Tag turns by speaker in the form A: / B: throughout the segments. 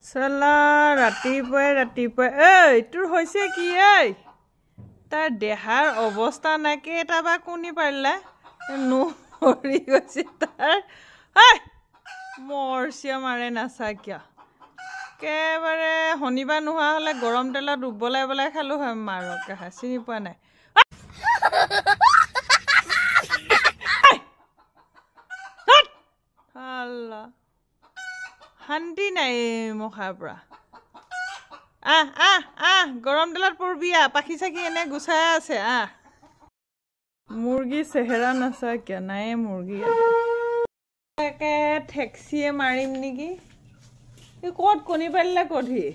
A: চলা ৰাতিপুৱাই তোৰ হৈছে কি তাৰ দেহাৰ অৱস্থা নাকি এটা বা কোনি পাৰিলে নৰি গৈছে তাৰ মৰচিয়া মাৰে নাচা কিয় একেবাৰে শনিবাৰ নোহোৱা হ'লে গৰম তেলত উবলাই বলাই খালো হয় মাৰকে চিনি পোৱা নাই শান্তি নাই মখাৰ পৰা গৰম তেলত পৰবি পাখি চাখি এনে গুচাই আছে মুৰ্গী চেহেৰা নাচা কিয় নাই মুৰ্গী একে ঠেক্সিয়ে মাৰিম নেকি ক'ত কণী পাৰিলে ক'তহি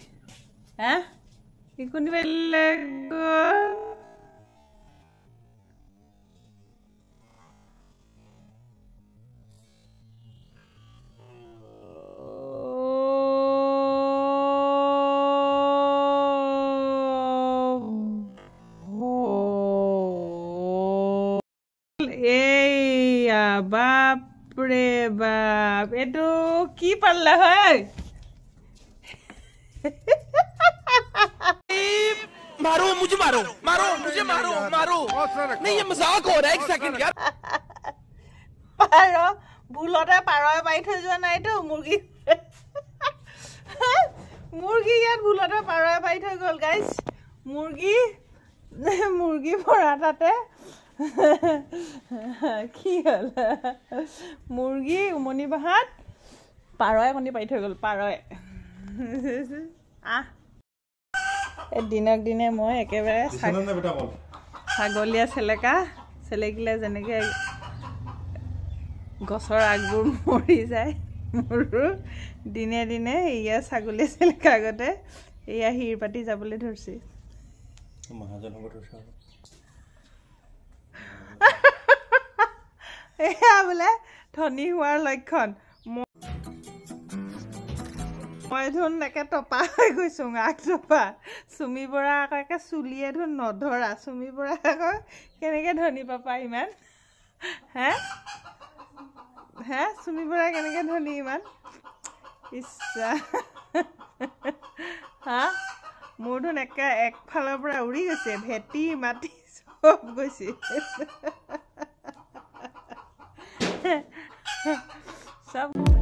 A: কণী পাৰিলে বাপৰে বাপ এইটো কি পাৰলে হয়
B: मारो मुझे मारो मारो मुझे मारो मारो नहीं ये मजाक हो रहा है एक सेकंड यार
A: पारो भूलते पारोए पाई थৈ যোৱা নাইতো মুৰ্গী মুৰ্গী ইয়াত ভুলতে পাৰোয়ে পাই থৈ গল গাইস মুৰ্গী পৰা তাতে কি হল মুৰ্গী উমনি বাহাত পাৰোয়ে কণী পাই থৈ গল পাৰোয়ে দিনক দিনে মই একেবাৰে ছাগলীয়া চেলেকিলে যেনেকে গছৰ আগবোৰ মৰি যায় মোৰো দিনে দিনে ইয়া ছাগলীয়া চেলেকা আগতে ইয়া হিৰ পাতি যাবলৈ ধৰছি মহাজন হ'ব ধৰছ এয়া বোলে ধনী হোৱাৰ লক্ষণ মই ধুন একে টপা হৈ গৈছো আগ টপা চুমি বৰা একে চুলিয়ে ধুন নধৰা চুমি বৰা কেনেকে ধনী পাপা ইমান চুমি বৰা কেনেকে ধনী ইমান ইচ্ছা মোৰ ধুন একে একফালৰ পৰা উৰি গৈছে ভেটি মাটি চব গৈছে সব